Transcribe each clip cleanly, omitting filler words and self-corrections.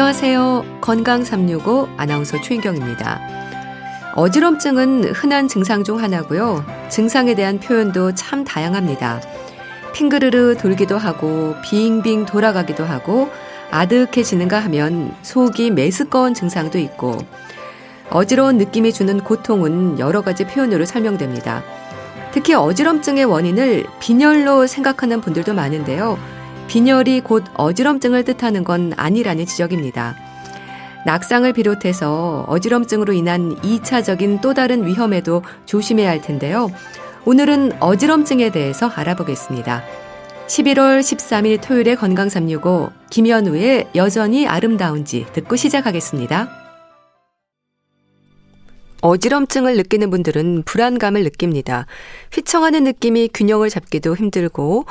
안녕하세요. 건강 365 아나운서 최인경입니다. 어지럼증은 흔한 증상 중 하나고요. 증상에 대한 표현도 참 다양합니다. 핑그르르 돌기도 하고 빙빙 돌아가기도 하고 아득해지는가 하면 속이 메스꺼운 증상도 있고 어지러운 느낌이 주는 고통은 여러 가지 표현으로 설명됩니다. 특히 어지럼증의 원인을 빈혈로 생각하는 분들도 많은데요. 빈혈이 곧 어지럼증을 뜻하는 건 아니라는 지적입니다. 낙상을 비롯해서 어지럼증으로 인한 2차적인 또 다른 위험에도 조심해야 할 텐데요. 오늘은 어지럼증에 대해서 알아보겠습니다. 11월 13일 토요일에 건강 365 김현우의 여전히 아름다운지 듣고 시작하겠습니다. 어지럼증을 느끼는 분들은 불안감을 느낍니다. 휘청하는 느낌이 균형을 잡기도 힘들고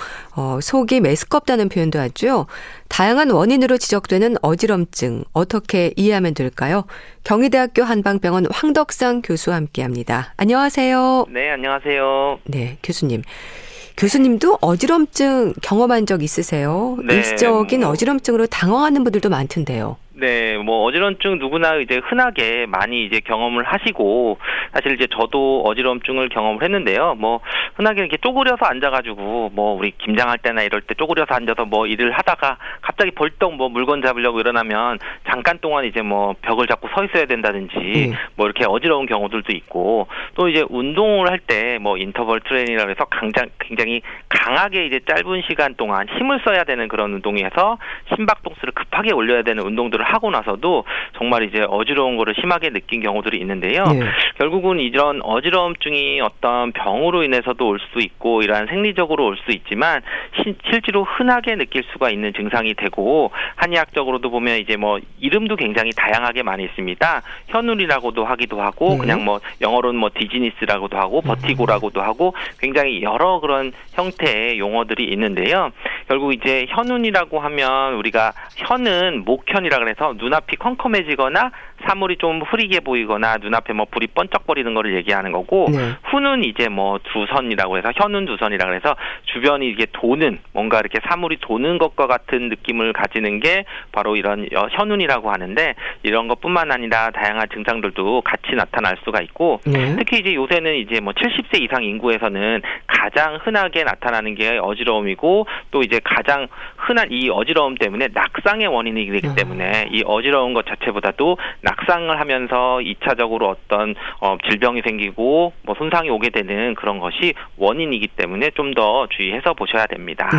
속이 메스껍다는 표현도 하죠. 다양한 원인으로 지적되는 어지럼증 어떻게 이해하면 될까요? 경희대학교 한방병원 황덕상 교수와 함께합니다. 안녕하세요. 네, 안녕하세요. 네, 교수님. 교수님도 어지럼증 경험한 적 있으세요? 네, 일시적인 어지럼증으로 당황하는 분들도 많던데요. 네, 어지럼증 누구나 이제 흔하게 많이 이제 경험을 하시고, 사실 이제 저도 어지럼증을 경험을 했는데요. 흔하게 이렇게 쪼그려서 앉아가지고, 우리 김장할 때나 이럴 때 쪼그려서 앉아서 일을 하다가 갑자기 벌떡 물건 잡으려고 일어나면 잠깐 동안 이제 벽을 잡고 서 있어야 된다든지, 이렇게 어지러운 경우들도 있고, 또 이제 운동을 할 때 인터벌 트레이닝이라고 해서 굉장히 강하게 이제 짧은 시간 동안 힘을 써야 되는 그런 운동에서 심박동수를 급하게 올려야 되는 운동들을 하고 나서도 정말 이제 어지러운 거를 심하게 느낀 경우들이 있는데요. 네. 결국은 이런 어지러움증이 어떤 병으로 인해서도 올 수 있고 이러한 생리적으로 올 수 있지만 실제로 흔하게 느낄 수가 있는 증상이 되고 한의학적으로도 보면 이제 이름도 굉장히 다양하게 많이 있습니다. 현운이라고도 하기도 하고 그냥 영어로는 디지니스라고도 하고 버티고라고도 하고 굉장히 여러 그런 형태의 용어들이 있는데요. 결국 이제 현운이라고 하면 우리가 현은 목현이라 그래서 눈앞이 컴컴해지거나 사물이 좀 흐리게 보이거나 눈앞에 불이 번쩍거리는 거를 얘기하는 거고 훈은 이제 두선이라고 해서 현운 두선이라고 해서 주변이 이게 도는 뭔가 이렇게 사물이 도는 것과 같은 느낌을 가지는 게 바로 이런 현운이라고 하는데 이런 것뿐만 아니라 다양한 증상들도 같이 나타날 수가 있고 특히 이제 요새는 이제 70세 이상 인구에서는 가장 흔하게 나타나는 게 어지러움이고 또 이제 가장 흔한 이 어지러움 때문에 낙상의 원인이 되기 때문에 이 어지러운 것 자체보다도 낙상을 하면서 2차적으로 어떤 질병이 생기고 손상이 오게 되는 그런 것이 원인이기 때문에 좀 더 주의해서 보셔야 됩니다.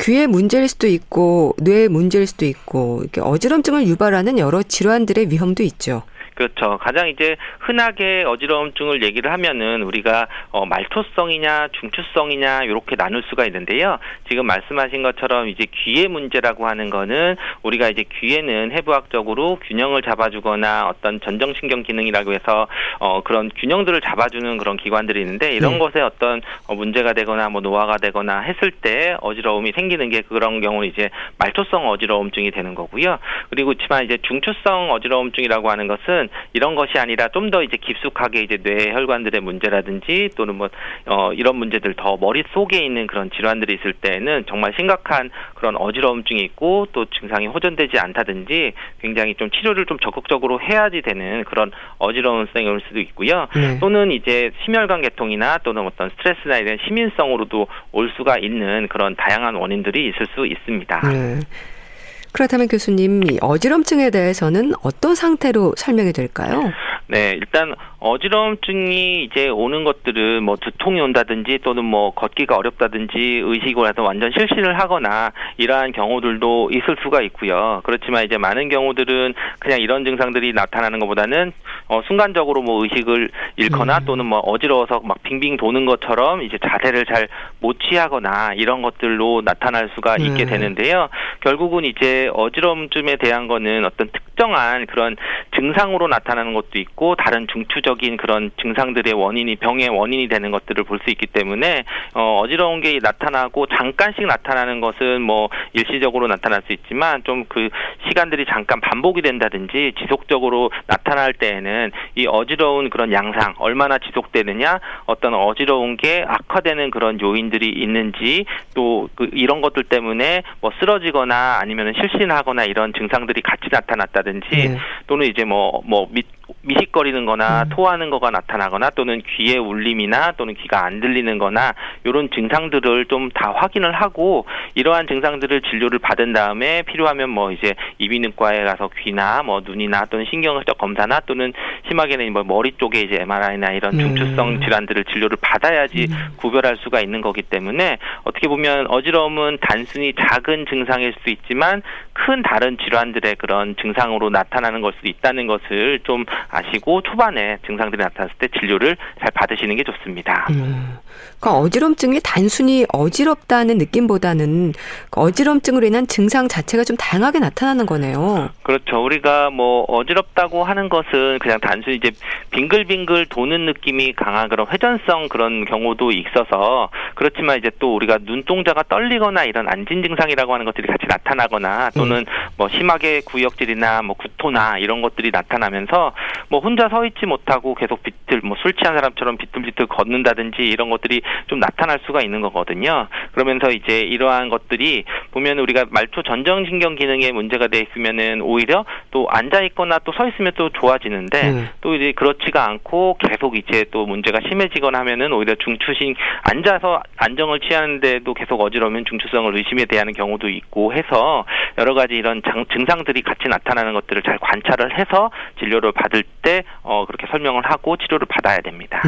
귀의 문제일 수도 있고 뇌의 문제일 수도 있고 이렇게 어지럼증을 유발하는 여러 질환들의 위험도 있죠. 그렇죠. 가장 이제 흔하게 어지러움증을 얘기를 하면은 우리가 말토성이냐 중추성이냐 이렇게 나눌 수가 있는데요. 지금 말씀하신 것처럼 이제 귀의 문제라고 하는 거는 우리가 이제 귀에는 해부학적으로 균형을 잡아주거나 어떤 전정신경 기능이라고 해서 그런 균형들을 잡아주는 그런 기관들이 있는데 이런 것에 어떤 문제가 되거나 노화가 되거나 했을 때 어지러움이 생기는 게 그런 경우는 이제 말토성 어지러움증이 되는 거고요. 그렇지만 이제 중추성 어지러움증이라고 하는 것은 이런 것이 아니라 좀 더 이제 깊숙하게 이제 뇌 혈관들의 문제라든지 또는 이런 문제들 더 머릿속에 있는 그런 질환들이 있을 때는 정말 심각한 그런 어지러움증이 있고 또 증상이 호전되지 않다든지 굉장히 좀 치료를 좀 적극적으로 해야지 되는 그런 어지러움성이 올 수도 있고요. 또는 이제 심혈관 계통이나 또는 어떤 스트레스나 이런 시민성으로도 올 수가 있는 그런 다양한 원인들이 있을 수 있습니다. 그렇다면 교수님, 어지럼증에 대해서는 어떤 상태로 설명이 될까요? 네, 일단 어지러움증이 이제 오는 것들은 두통이 온다든지 또는 걷기가 어렵다든지 의식을 해서 완전 실신을 하거나 이러한 경우들도 있을 수가 있고요. 그렇지만 이제 많은 경우들은 그냥 이런 증상들이 나타나는 것보다는 순간적으로 의식을 잃거나 또는 어지러워서 막 빙빙 도는 것처럼 이제 자세를 잘 못 취하거나 이런 것들로 나타날 수가 있게 되는데요. 결국은 이제 어지러움증에 대한 거는 어떤 특정한 그런 증상으로 나타나는 것도 있고 다른 중추적인 그런 증상들의 원인이 병의 원인이 되는 것들을 볼 수 있기 때문에 어지러운 게 나타나고 잠깐씩 나타나는 것은 뭐 일시적으로 나타날 수 있지만 좀 그 시간들이 잠깐 반복이 된다든지 지속적으로 나타날 때에는 이 어지러운 그런 양상 얼마나 지속되느냐, 어떤 어지러운 게 악화되는 그런 요인들이 있는지, 또 그 이런 것들 때문에 뭐 쓰러지거나 아니면 실신하거나 이런 증상들이 같이 나타났다든지 또는 이제 미식거리는 거나 토하는 거가 나타나거나 또는 귀에 울림이나 또는 귀가 안 들리는 거나 이런 증상들을 좀 다 확인을 하고 이러한 증상들을 진료를 받은 다음에 필요하면 뭐 이제 이비인후과에 가서 귀나 뭐 눈이나 또는 신경적 검사나 또는 심하게는 뭐 머리 쪽에 이제 MRI나 이런 중추성 질환들을 진료를 받아야지 구별할 수가 있는 거기 때문에 어떻게 보면 어지러움은 단순히 작은 증상일 수 있지만 큰 다른 질환들의 그런 증상으로 나타나는 걸 수도 있다는 것을 좀 아시고 초반에 증상들이 나타났을 때 진료를 잘 받으시는 게 좋습니다. 그러니까 어지럼증이 단순히 어지럽다는 느낌보다는 어지럼증으로 인한 증상 자체가 좀 다양하게 나타나는 거네요. 그렇죠. 우리가 뭐 어지럽다고 하는 것은 그냥 단순히 이제 빙글빙글 도는 느낌이 강한 그런 회전성 그런 경우도 있어서 그렇지만 이제 또 우리가 눈동자가 떨리거나 이런 안진 증상이라고 하는 것들이 같이 나타나거나 또는 뭐 심하게 구역질이나 뭐 구토나 이런 것들이 나타나면서 뭐 혼자 서 있지 못하고 계속 술 취한 사람처럼 비틀비틀 걷는다든지 이런 것들이 좀 나타날 수가 있는 거거든요. 그러면서 이제 이러한 것들이 보면 우리가 말초 전정신경 기능에 문제가 돼 있으면은 오히려 또 앉아 있거나 또 서 있으면 또 좋아지는데 또 이제 그렇지가 않고 계속 이제 또 문제가 심해지거나 하면은 오히려 중추신 앉아서 안정을 취하는데도 계속 어지러우면 중추성을 의심에 대하는 경우도 있고 해서 여러 가지 이런 증상들이 같이 나타나는 것들을 잘 관찰을 해서 진료를 받을 때 그렇게 설명을 하고 치료를 받아야 됩니다.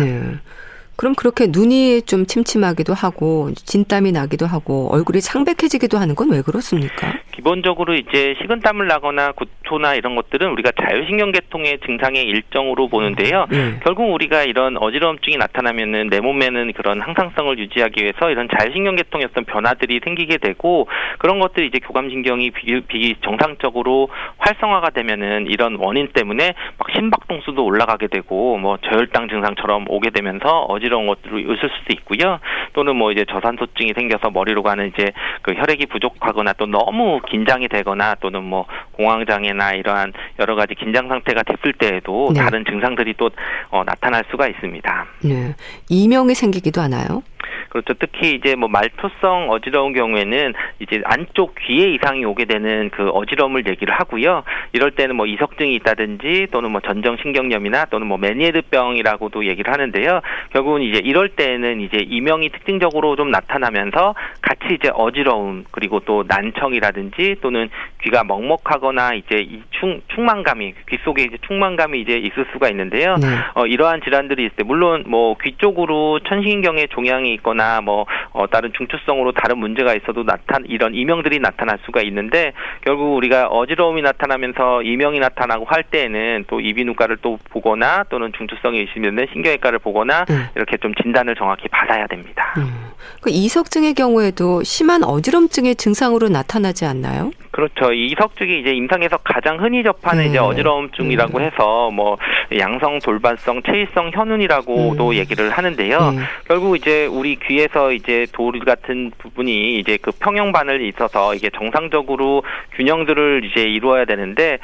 그럼 그렇게 눈이 좀 침침하기도 하고 진땀이 나기도 하고 얼굴이 창백해지기도 하는 건 왜 그렇습니까? 기본적으로 이제 식은땀을 나거나 구토나 이런 것들은 우리가 자율신경계통의 증상의 일정으로 보는데요. 결국 우리가 이런 어지러움증이 나타나면은 내 몸에는 그런 항상성을 유지하기 위해서 이런 자율신경계통의 어떤 변화들이 생기게 되고 그런 것들이 이제 교감신경이 비정상적으로 활성화가 되면은 이런 원인 때문에 막 심박동수도 올라가게 되고 뭐 저혈당 증상처럼 오게 되면서 어지러운 것들을 있을 수도 있고요. 또는 뭐 이제 저산소증이 생겨서 머리로 가는 이제 그 혈액이 부족하거나 또 너무 긴장이 되거나 또는 뭐 공황장애나 이러한 여러 가지 긴장 상태가 됐을 때에도 다른 증상들이 또 나타날 수가 있습니다. 이명이 생기기도 하나요? 그렇죠. 특히 이제 뭐 말초성 어지러운 경우에는 이제 안쪽 귀에 이상이 오게 되는 그 어지러움을 얘기를 하고요. 이럴 때는 뭐 이석증이 있다든지 또는 뭐 전정신경염이나 또는 뭐 메니에르병이라고도 얘기를 하는데요. 결국은 이제 이럴 때는 이제 이명이 특징적으로 좀 나타나면서 같이 이제 어지러움 그리고 또 난청이라든지 또는 귀가 먹먹하거나 이제 이 충만감이 귀 속에 이제 충만감이 이제 있을 수가 있는데요. 이러한 질환들이 있을 때 물론 뭐 귀 쪽으로 천신경에 종양이 있거나 뭐 다른 중추성으로 다른 문제가 있어도 이런 이명들이 나타날 수가 있는데 결국 우리가 어지러움이 나타나면서 이명이 나타나고 할 때에는 또 이비인후과를 또 보거나 또는 중추성이 있으면 신경외과를 보거나 이렇게 좀 진단을 정확히 받아야 됩니다. 그 이석증의 경우에도 심한 어지럼증의 증상으로 나타나지 않나요? 그렇죠. 이 이석증이 이제 임상에서 가장 흔히 접하는 이제 어지러움증이라고 해서 뭐 양성 돌발성 체위성 현운이라고도 얘기를 하는데요. 결국 이제 우리 귀에서 이제 돌 같은 부분이 이제 그 평형반을 있어서 이게 정상적으로 균형들을 이제 이루어야 되는데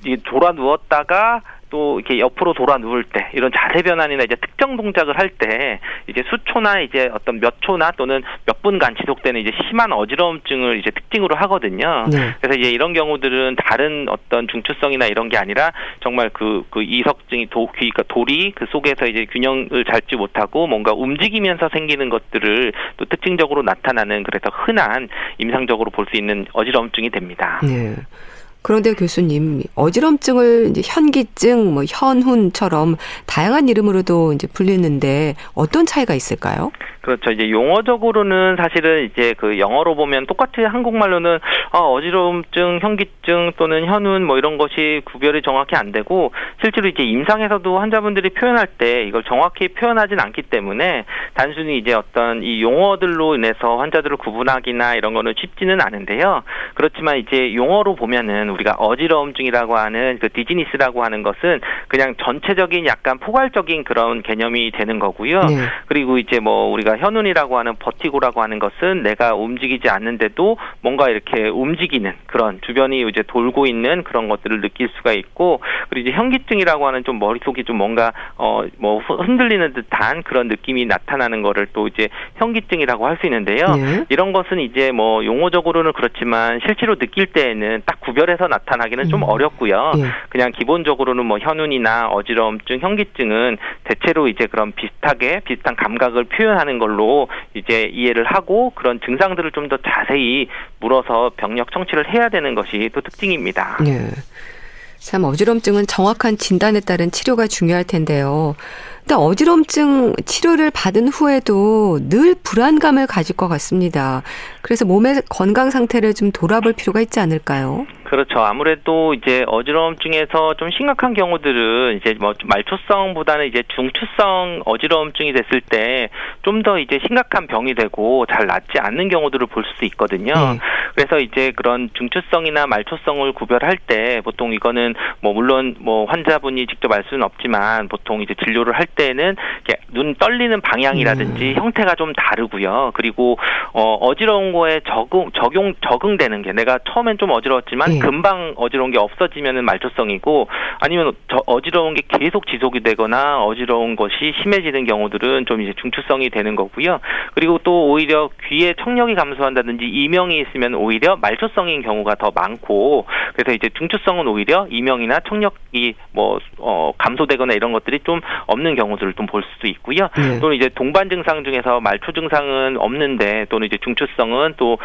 이게 돌아 누웠다가 또 이렇게 옆으로 돌아 누울 때 이런 자세 변환이나 이제 특정 동작을 할 때 이제 수초나 이제 어떤 몇 초나 또는 몇 분간 지속되는 이제 심한 어지러움증을 이제 특징으로 하거든요. 그래서 이제 이런 경우들은 다른 어떤 중추성이나 이런 게 아니라 정말 그 이석증이 그러니까 돌이 그 속에서 이제 균형을 잡지 못하고 뭔가 움직이면서 생기는 것들을 또 특징적으로 나타나는 그래서 흔한 임상적으로 볼 수 있는 어지러움증이 됩니다. 그런데 교수님, 어지럼증을 이제 현기증, 뭐 현훈처럼 다양한 이름으로도 이제 불리는데 어떤 차이가 있을까요? 그렇죠. 이제 용어적으로는 사실은 이제 그 영어로 보면 똑같이 한국말로는 어지러움증, 현기증 또는 현운 뭐 이런 것이 구별이 정확히 안 되고 실제로 이제 임상에서도 환자분들이 표현할 때 이걸 정확히 표현하진 않기 때문에 단순히 이제 어떤 이 용어들로 인해서 환자들을 구분하기나 이런 거는 쉽지는 않은데요. 그렇지만 이제 용어로 보면은 우리가 어지러움증이라고 하는 그 디지니스라고 하는 것은 그냥 전체적인 약간 포괄적인 그런 개념이 되는 거고요. 네. 그리고 이제 뭐 우리가 현운이라고 하는 버티고라고 하는 것은 내가 움직이지 않는데도 뭔가 이렇게 움직이는 그런 주변이 이제 돌고 있는 그런 것들을 느낄 수가 있고, 그리고 이제 현기증이라고 하는 좀 머릿속이 좀 뭔가 뭐 흔들리는 듯한 그런 느낌이 나타나는 거를 또 이제 현기증이라고 할 수 있는데요. 네. 이런 것은 이제 뭐 용어적으로는 그렇지만 실제로 느낄 때에는 딱 구별해서 나타나기는 좀 어렵고요. 예. 그냥 기본적으로는 뭐 현운이나 어지러움증, 현기증은 대체로 이제 그런 비슷한 감각을 표현하는 걸로 이제 이해를 하고 그런 증상들을 좀 더 자세히 물어서 병력 청취를 해야 되는 것이 또 특징입니다. 네. 참 어지럼증은 정확한 진단에 따른 치료가 중요할 텐데요. 근데 어지럼증 치료를 받은 후에도 늘 불안감을 가질 것 같습니다. 그래서 몸의 건강 상태를 좀 돌아볼 필요가 있지 않을까요? 그렇죠. 아무래도 이제 어지러움증에서 좀 심각한 경우들은 이제 뭐 말초성보다는 이제 중추성 어지러움증이 됐을 때 좀 더 이제 심각한 병이 되고 잘 낫지 않는 경우들을 볼 수 있거든요. 그래서 이제 그런 중추성이나 말초성을 구별할 때 보통 이거는 뭐 물론 뭐 환자분이 직접 알 수는 없지만 보통 이제 진료를 할 때는 이렇게 눈 떨리는 방향이라든지 형태가 좀 다르고요. 그리고 어지러운 거에 적응되는 게 내가 처음엔 좀 어지러웠지만 금방 어지러운 게 없어지면은 말초성이고, 아니면 어지러운 게 계속 지속이 되거나 어지러운 것이 심해지는 경우들은 좀 이제 중추성이 되는 거고요. 그리고 또 오히려 귀에 청력이 감소한다든지 이명이 있으면 오히려 말초성인 경우가 더 많고, 그래서 이제 중추성은 오히려 이명이나 청력이 뭐 감소되거나 이런 것들이 좀 없는 경우들을 좀 볼 수도 있고요. 또는 이제 동반 증상 중에서 말초 증상은 없는데 또는 이제 중추성은 또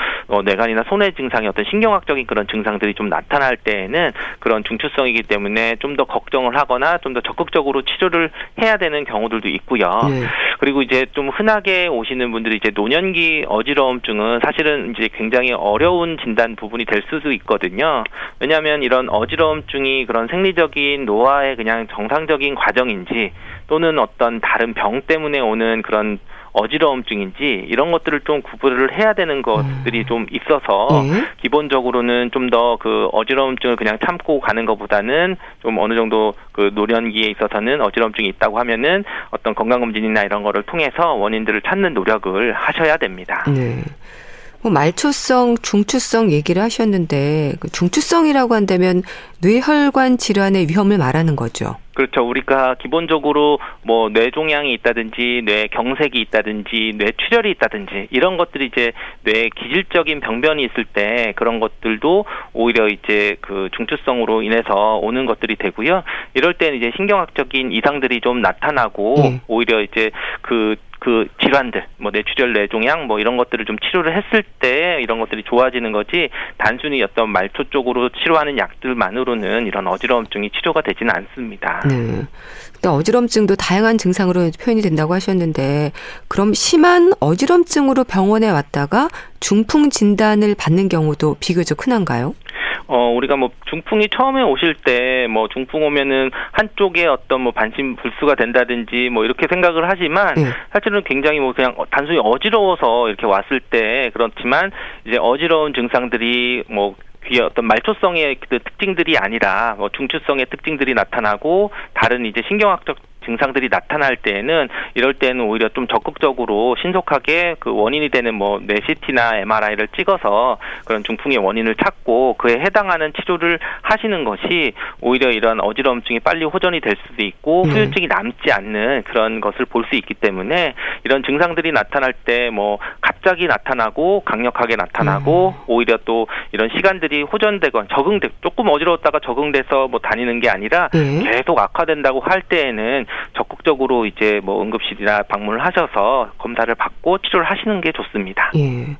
뇌관이나 손해 증상이 어떤 신경학적인 그런 증상들이 좀 나타날 때에는 그런 중추성이기 때문에 좀 더 걱정을 하거나 좀 더 적극적으로 치료를 해야 되는 경우들도 있고요. 그리고 이제 좀 흔하게 오시는 분들이 이제 노년기 어지러움증은 사실은 이제 굉장히 어려운 진단 부분이 될 수도 있거든요. 왜냐하면 이런 어지러움증이 그런 생리적인 노화의 그냥 정상적인 과정인지 또는 어떤 다른 병 때문에 오는 그런 어지러움증인지 이런 것들을 좀 구분을 해야 되는 것들이 좀 있어서 기본적으로는 좀 더 그 어지러움증을 그냥 참고 가는 것보다는 좀 어느 정도 그 노년기에 있어서는 어지러움증이 있다고 하면은 어떤 건강검진이나 이런 거를 통해서 원인들을 찾는 노력을 하셔야 됩니다. 네. 뭐 말초성, 중추성 얘기를 하셨는데 그 중추성이라고 한다면 뇌혈관 질환의 위험을 말하는 거죠. 그렇죠. 우리가 기본적으로 뭐 뇌종양이 있다든지 뇌경색이 있다든지 뇌출혈이 있다든지 이런 것들이 이제 뇌 기질적인 병변이 있을 때 그런 것들도 오히려 이제 그 중추성으로 인해서 오는 것들이 되고요. 이럴 때는 이제 신경학적인 이상들이 좀 나타나고 오히려 이제 그 질환들, 뭐 뇌출혈, 뇌종양, 뭐 이런 것들을 좀 치료를 했을 때 이런 것들이 좋아지는 거지 단순히 어떤 말초 쪽으로 치료하는 약들만으로는 이런 어지러움증이 치료가 되지는 않습니다. 네. 근데 어지럼증도 다양한 증상으로 표현이 된다고 하셨는데 그럼 심한 어지럼증으로 병원에 왔다가 중풍 진단을 받는 경우도 비교적 흔한가요? 우리가 뭐 중풍이 처음에 오실 때 뭐 중풍 오면은 한쪽에 어떤 뭐 반신불수가 된다든지 뭐 이렇게 생각을 하지만 사실은 굉장히 뭐 그냥 단순히 어지러워서 이렇게 왔을 때 그렇지만 이제 어지러운 증상들이 뭐 귀의 어떤 말초성의 그 특징들이 아니라 뭐 중추성의 특징들이 나타나고 다른 이제 신경학적 증상들이 나타날 때에는 이럴 때는 오히려 좀 적극적으로 신속하게 그 원인이 되는 뭐 뇌 CT나 MRI를 찍어서 그런 중풍의 원인을 찾고 그에 해당하는 치료를 하시는 것이 오히려 이런 어지러움증이 빨리 호전이 될 수도 있고 후유증이 남지 않는 그런 것을 볼 수 있기 때문에 이런 증상들이 나타날 때 뭐 갑자기 나타나고 강력하게 나타나고 오히려 또 이런 시간들이 호전되건 조금 어지러웠다가 적응돼서 뭐 다니는 게 아니라 계속 악화된다고 할 때에는 적극적으로 이제 뭐 응급실이나 방문을 하셔서 검사를 받고 치료를 하시는 게 좋습니다. 예.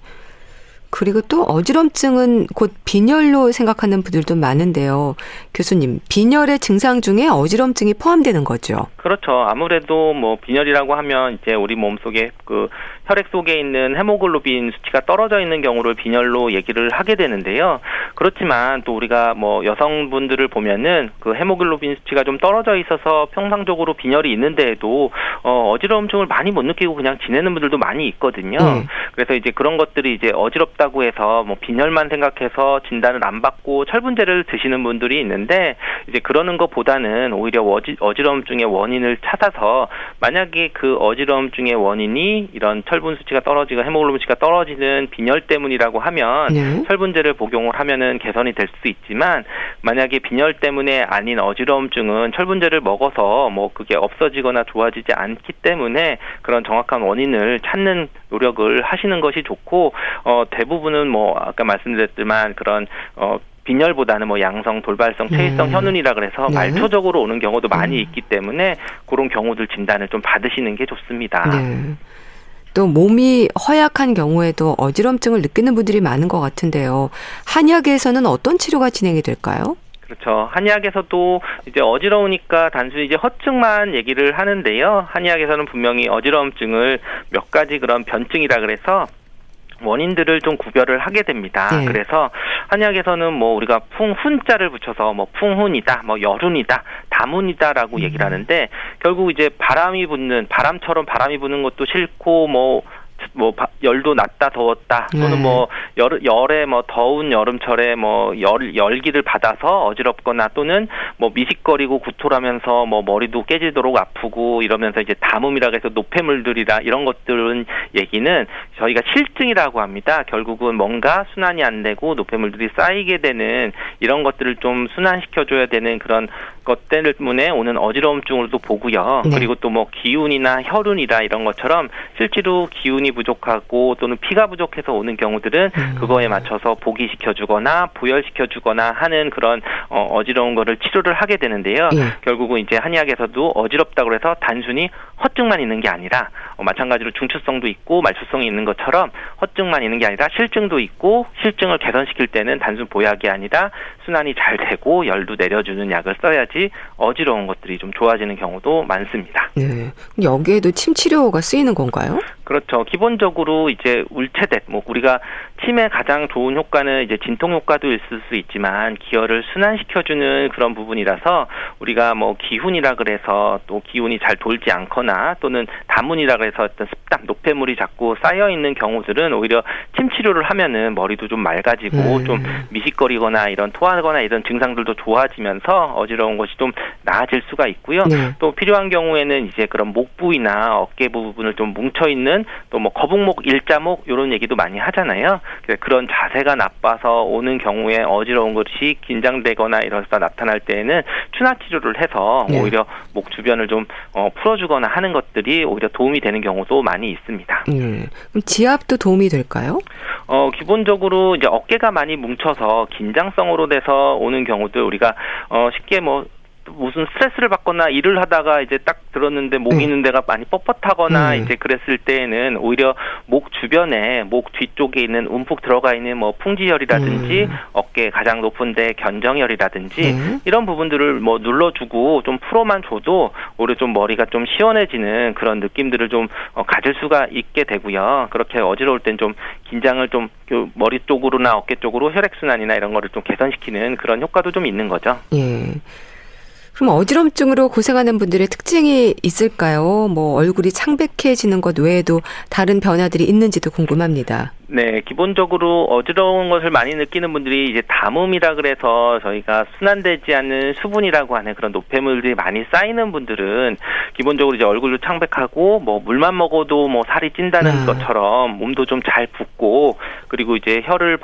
그리고 또 어지럼증은 곧 빈혈로 생각하는 분들도 많은데요. 교수님, 빈혈의 증상 중에 어지럼증이 포함되는 거죠? 그렇죠. 아무래도 뭐 빈혈이라고 하면 이제 우리 몸속에 그 혈액 속에 있는 헤모글로빈 수치가 떨어져 있는 경우를 빈혈로 얘기를 하게 되는데요. 그렇지만 또 우리가 뭐 여성분들을 보면은 그 헤모글로빈 수치가 좀 떨어져 있어서 평상적으로 빈혈이 있는데도 어지러움증을 많이 못 느끼고 그냥 지내는 분들도 많이 있거든요. 그래서 이제 그런 것들이 이제 어지럽다고 해서 뭐 빈혈만 생각해서 진단을 안 받고 철분제를 드시는 분들이 있는데 이제 그러는 것보다는 오히려 어지러움증의 원인을 찾아서 만약에 그 어지러움증의 원인이 이런 철분 수치가 떨어지고 헤모글로빈 수치가 떨어지는 빈혈 때문이라고 하면 철분제를 복용을 하면은 개선이 될 수 있지만 만약에 빈혈 때문에 아닌 어지러움증은 철분제를 먹어서 뭐 그게 없어지거나 좋아지지 않기 때문에 그런 정확한 원인을 찾는 노력을 하시는 것이 좋고 대부분은 뭐 아까 말씀드렸지만 그런 빈혈보다는 뭐 양성, 돌발성, 체위성 현운이라 그래서 말초적으로 오는 경우도 많이 있기 때문에 그런 경우들 진단을 좀 받으시는 게 좋습니다. 네. 또 몸이 허약한 경우에도 어지럼증을 느끼는 분들이 많은 것 같은데요. 한의학에서는 어떤 치료가 진행이 될까요? 그렇죠. 한의학에서도 이제 어지러우니까 단순히 이제 허증만 얘기를 하는데요. 한의학에서는 분명히 어지러움증을 몇 가지 그런 변증이라 그래서 원인들을 좀 구별을 하게 됩니다. 그래서 한의학에서는 뭐 우리가 훈자를 붙여서 뭐 풍훈이다, 뭐 열훈이다, 다문이다라고 얘기를 하는데 결국 이제 바람처럼 바람이 부는 것도 싫고 뭐 열도 낮다 더웠다 또는 뭐 열에 뭐 더운 여름철에 뭐 열기를 받아서 어지럽거나 또는 뭐 미식거리고 구토하면서 뭐 머리도 깨지도록 아프고 이러면서 이제 담음이라고 해서 노폐물들이라 이런 것들은 얘기는 저희가 실증이라고 합니다. 결국은 뭔가 순환이 안 되고 노폐물들이 쌓이게 되는 이런 것들을 좀 순환시켜줘야 되는 그런 것 때문에 오는 어지러움증으로도 보고요. 그리고 또 뭐 기운이나 혈운이라 이런 것처럼 실제로 기운이 부족하고 또는 피가 부족해서 오는 경우들은 그거에 맞춰서 보기시켜주거나 부혈시켜주거나 하는 그런 어지러운 거를 치료를 하게 되는데요. 결국은 이제 한의학에서도 어지럽다고 해서 단순히 허증만 있는 게 아니라 마찬가지로 중추성도 있고 말초성이 있는 것처럼 허증만 있는 게 아니라 실증도 있고 실증을 개선시킬 때는 단순 보약이 아니라 순환이 잘 되고 열도 내려주는 약을 써야지 어지러운 것들이 좀 좋아지는 경우도 많습니다. 네. 여기에도 침 치료가 쓰이는 건가요? 그렇죠. 기본적으로 이제 울체댓, 뭐 우리가 침의 가장 좋은 효과는 이제 진통 효과도 있을 수 있지만 기혈을 순환시켜주는 그런 부분이라서 우리가 뭐 기훈이라 그래서 또 기운이 잘 돌지 않거나 또는 다문이라 그래서 어떤 습담, 노폐물이 자꾸 쌓여 있는 경우들은 오히려 침 치료를 하면은 머리도 좀 맑아지고 좀 미식거리거나 이런 토하거나 이런 증상들도 좋아지면서 어지러운 것이 좀 나아질 수가 있고요. 또 필요한 경우에는 이제 그런 목 부위나 어깨 부분을 좀 뭉쳐 있는 또 뭐 거북목, 일자목 이런 얘기도 많이 하잖아요. 그런 자세가 나빠서 오는 경우에 어지러운 것이 긴장되거나 이래서 나타날 때에는 추나 치료를 해서 오히려 목 주변을 좀 풀어주거나 하는 것들이 오히려 도움이 되는 경우도 많이 있습니다. 그럼 지압도 도움이 될까요? 기본적으로 이제 어깨가 많이 뭉쳐서 긴장성으로 돼서 오는 경우들 우리가 쉽게 뭐 무슨 스트레스를 받거나 일을 하다가 이제 딱 들었는데 목 있는 데가 많이 뻣뻣하거나 이제 그랬을 때에는 오히려 목 주변에 목 뒤쪽에 있는 움푹 들어가 있는 뭐 풍지혈이라든지 어깨 가장 높은데 견정혈이라든지 이런 부분들을 뭐 눌러주고 좀 풀어만 줘도 오히려 좀 머리가 좀 시원해지는 그런 느낌들을 좀 가질 수가 있게 되고요. 그렇게 어지러울 땐 좀 긴장을 좀 머리 쪽으로나 어깨 쪽으로 혈액순환이나 이런 거를 좀 개선시키는 그런 효과도 좀 있는 거죠. 그럼 어지럼증으로 고생하는 분들의 특징이 있을까요? 뭐 얼굴이 창백해지는 것 외에도 다른 변화들이 있는지도 궁금합니다. 네, 기본적으로 어지러운 것을 많이 느끼는 분들이 이제 담음이라 그래서 저희가 순환되지 않는 수분이라고 하는 그런 노폐물들이 많이 쌓이는 분들은 기본적으로 이제 얼굴도 창백하고 뭐 물만 먹어도 뭐 살이 찐다는 것처럼 몸도 좀 잘 붓고 그리고 이제 혈을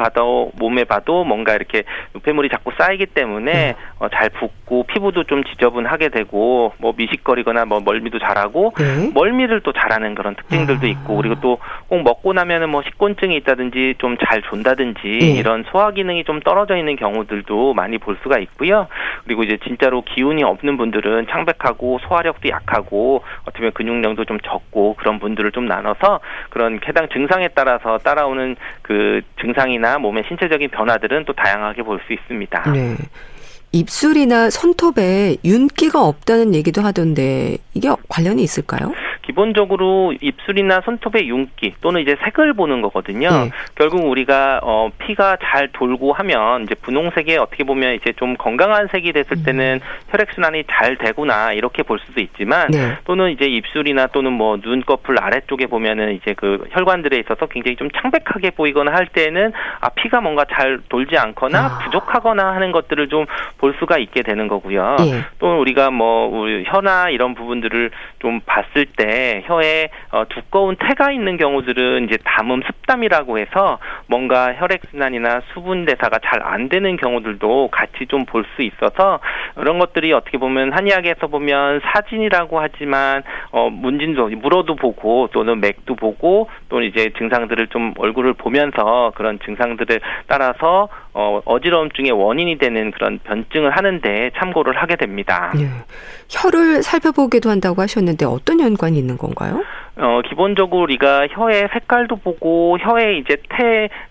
몸에 봐도 뭔가 이렇게 노폐물이 자꾸 쌓이기 때문에 잘 붓고 피부도 좀 지저분하게 되고 뭐 미식거리거나 뭐 멀미도 잘하고 멀미를 또 잘하는 그런 특징들도 있고 그리고 또 꼭 먹고 나면은 뭐 식곤증이 있다든지 좀 잘 존다든지 이런 소화 기능이 좀 떨어져 있는 경우들도 많이 볼 수가 있고요. 그리고 이제 진짜로 기운이 없는 분들은 창백하고 소화력도 약하고 어떻게 보면 근육량도 좀 적고 그런 분들을 좀 나눠서 그런 해당 증상에 따라서 따라오는 그 증상이나 몸의 신체적인 변화들은 또 다양하게 볼 수 있습니다. 입술이나 손톱에 윤기가 없다는 얘기도 하던데 이게 관련이 있을까요? 기본적으로 입술이나 손톱의 윤기 또는 이제 색을 보는 거거든요. 네. 결국 우리가 피가 잘 돌고 하면 이제 분홍색에 어떻게 보면 이제 좀 건강한 색이 됐을 때는 혈액순환이 잘 되구나 이렇게 볼 수도 있지만 네. 또는 이제 입술이나 또는 뭐 눈꺼풀 아래쪽에 보면은 이제 그 혈관들에 있어서 굉장히 좀 창백하게 보이거나 할 때는 피가 뭔가 잘 돌지 않거나 부족하거나 하는 것들을 좀 볼 수가 있게 되는 거고요. 예. 또 우리가 뭐 우리 혀나 이런 부분들을 좀 봤을 때 혀에 두꺼운 태가 있는 경우들은 이제 담음 습담이라고 해서 뭔가 혈액순환이나 수분 대사가 잘 안 되는 경우들도 같이 좀 볼 수 있어서 이런 것들이 어떻게 보면 한의학에서 보면 사진이라고 하지만 문진도 물어도 보고 또는 맥도 보고 또는 이제 증상들을 좀 얼굴을 보면서 그런 증상들을 따라서 어지러움증의 원인이 되는 그런 변증을 하는데 참고를 하게 됩니다. 예. 혀를 살펴보기도 한다고 하셨는데 어떤 연관이 있는 건가요? 기본적으로 우리가 혀의 색깔도 보고 혀에 이제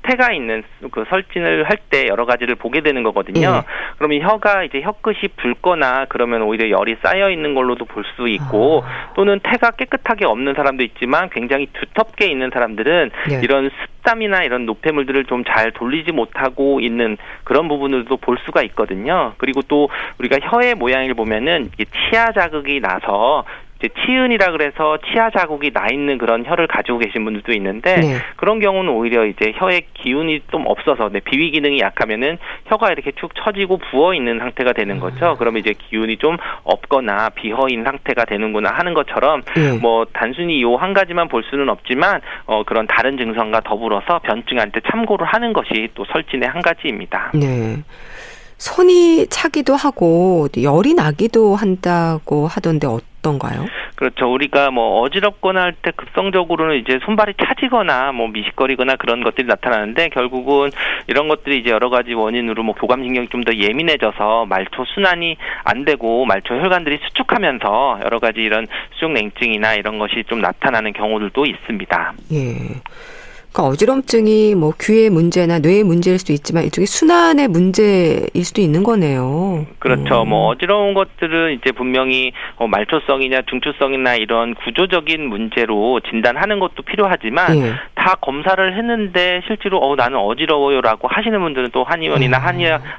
태가 있는 그 설진을 할 때 여러 가지를 보게 되는 거거든요. 그러면 혀가 이제 혀끝이 붉거나 그러면 오히려 열이 쌓여 있는 걸로도 볼 수 있고 또는 태가 깨끗하게 없는 사람도 있지만 굉장히 두텁게 있는 사람들은 네. 이런 습담이나 이런 노폐물들을 좀 잘 돌리지 못하고 있는 그런 부분들도 볼 수가 있거든요. 그리고 또 우리가 혀의 모양을 보면은 이게 치아 자극이 나서 이제 치은이라 그래서 치아 자국이 나 있는 그런 혀를 가지고 계신 분들도 있는데 네. 그런 경우는 오히려 이제 혀의 기운이 좀 없어서 비위 기능이 약하면은 혀가 이렇게 축 처지고 부어 있는 상태가 되는 거죠. 그러면 이제 기운이 좀 없거나 비허인 상태가 되는구나 하는 것처럼 뭐 단순히 이 한 가지만 볼 수는 없지만 그런 다른 증상과 더불어서 변증할 때 참고를 하는 것이 또 설진의 한 가지입니다. 네. 손이 차기도 하고 열이 나기도 한다고 하던데 어떤가요? 그렇죠. 우리가 뭐 어지럽거나 할 때 급성적으로는 이제 손발이 차지거나 뭐 미식거리거나 그런 것들이 나타나는데 결국은 이런 것들이 이제 여러 가지 원인으로 뭐 교감신경이 좀 더 예민해져서 말초 순환이 안 되고 말초 혈관들이 수축하면서 여러 가지 이런 수족냉증이나 이런 것이 좀 나타나는 경우들도 있습니다. 예. 그러니까 어지럼증이 뭐 귀의 문제나 뇌의 문제일 수도 있지만 일종의 순환의 문제일 수도 있는 거네요. 그렇죠. 뭐 어지러운 것들은 이제 분명히 말초성이냐 중추성이나 이런 구조적인 문제로 진단하는 것도 필요하지만 다 검사를 했는데 실제로 나는 어지러워요라고 하시는 분들은 또 한의원이나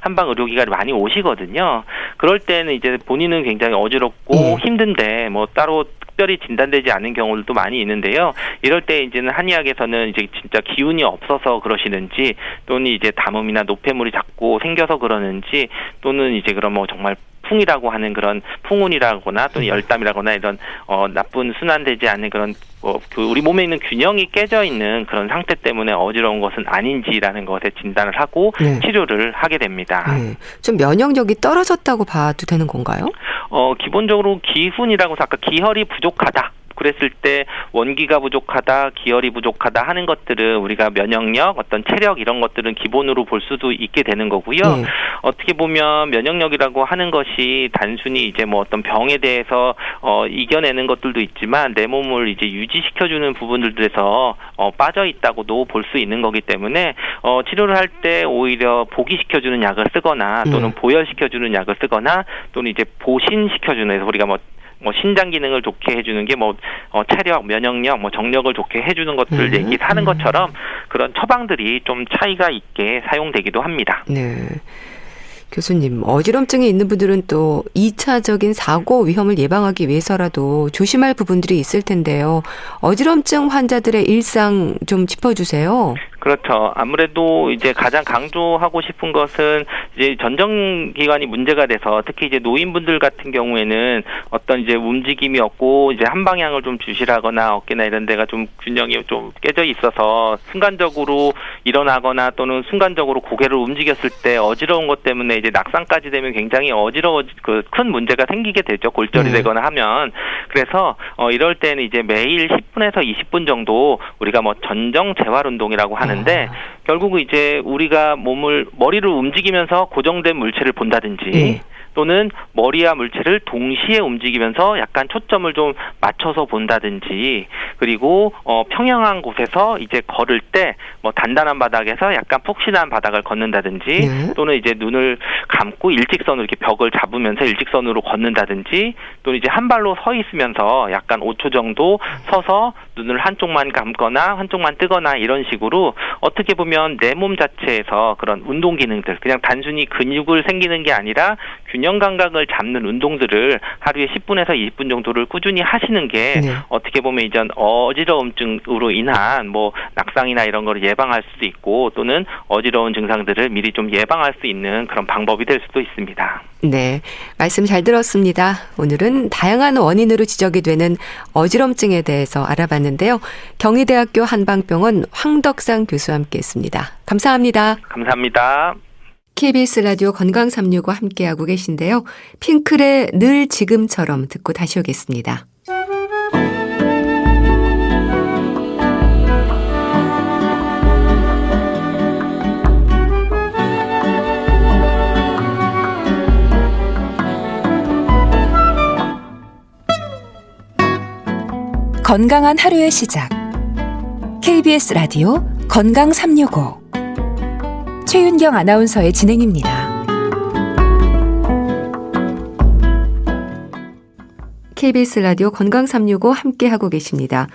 한방 의료기관에 많이 오시거든요. 그럴 때는 이제 본인은 굉장히 어지럽고 힘든데 뭐 따로 특별히 진단되지 않은 경우들도 많이 있는데요. 이럴 때 이제는 한의학에서는 이제 진짜 기운이 없어서 그러시는지 또는 이제 담음이나 노폐물이 자꾸 생겨서 그러는지 또는 이제 그럼 뭐 정말 풍이라고 하는 그런 풍운이라거나 또는 열담이라거나 이런 나쁜 순환되지 않는 그런 우리 몸에 있는 균형이 깨져 있는 그런 상태 때문에 어지러운 것은 아닌지라는 것에 진단을 하고 치료를 하게 됩니다. 좀 면역력이 떨어졌다고 봐도 되는 건가요? 기본적으로 기훈이라고 해서 아까 기혈이 부족하다. 그랬을 때 원기가 부족하다, 기혈이 부족하다 하는 것들은 우리가 면역력, 어떤 체력 이런 것들은 기본으로 볼 수도 있게 되는 거고요. 어떻게 보면 면역력이라고 하는 것이 단순히 이제 뭐 어떤 병에 대해서 이겨내는 것들도 있지만 내 몸을 이제 유지시켜주는 부분들에서 빠져 있다고도 볼 수 있는 거기 때문에 치료를 할 때 오히려 보기시켜주는 약을 쓰거나 또는 보혈시켜주는 약을 쓰거나 또는 이제 보신시켜주는 해서 우리가 뭐 신장 기능을 좋게 해주는 게 체력, 면역력, 정력을 좋게 해주는 것들 얘기하는 것처럼 그런 처방들이 좀 차이가 있게 사용되기도 합니다. 네. 교수님, 어지럼증이 있는 분들은 또 2차적인 사고 위험을 예방하기 위해서라도 조심할 부분들이 있을 텐데요. 어지럼증 환자들의 일상 좀 짚어주세요. 그렇죠. 아무래도 이제 가장 강조하고 싶은 것은 이제 전정기관이 문제가 돼서 특히 이제 노인분들 같은 경우에는 어떤 이제 움직임이 없고 이제 한 방향을 좀 주시라거나 어깨나 이런 데가 좀 균형이 좀 깨져 있어서 순간적으로 일어나거나 또는 순간적으로 고개를 움직였을 때 어지러운 것 때문에 이제 낙상까지 되면 굉장히 큰 문제가 생기게 되죠. 골절이 되거나 하면. 그래서 이럴 때는 이제 매일 10분에서 20분 정도 우리가 전정 재활 운동이라고 하는데 결국은 이제 우리가 머리를 움직이면서 고정된 물체를 본다든지 또는 머리와 물체를 동시에 움직이면서 약간 초점을 좀 맞춰서 본다든지, 그리고 평평한 곳에서 이제 걸을 때 뭐 단단한 바닥에서 약간 푹신한 바닥을 걷는다든지, 네. 또는 이제 눈을 감고 일직선으로 이렇게 벽을 잡으면서 일직선으로 걷는다든지, 또는 이제 한 발로 서 있으면서 약간 5초 정도 서서 눈을 한쪽만 감거나 한쪽만 뜨거나 이런 식으로 어떻게 보면 내 몸 자체에서 그런 운동 기능들, 그냥 단순히 근육을 생기는 게 아니라 균형 감각을 잡는 운동들을 하루에 10분에서 20분 정도를 꾸준히 하시는 게 네. 어떻게 보면 이전 어지러움증으로 인한 뭐 낙상이나 이런 거를 예방할 수도 있고, 또는 어지러운 증상들을 미리 좀 예방할 수 있는 그런 방법이 될 수도 있습니다. 네, 말씀 잘 들었습니다. 오늘은 다양한 원인으로 지적이 되는 어지럼증에 대해서 알아봤는데요. 경희대학교 한방병원 황덕상 교수와 함께했습니다. 감사합니다. 감사합니다. KBS 라디오 건강365 함께하고 계신데요. 핑클의 늘 지금처럼 듣고 다시 오겠습니다. 건강한 하루의 시작. KBS 라디오 건강365 최윤경 아나운서의 진행입니다. KBS 라디오 건강365 함께하고 계십니다.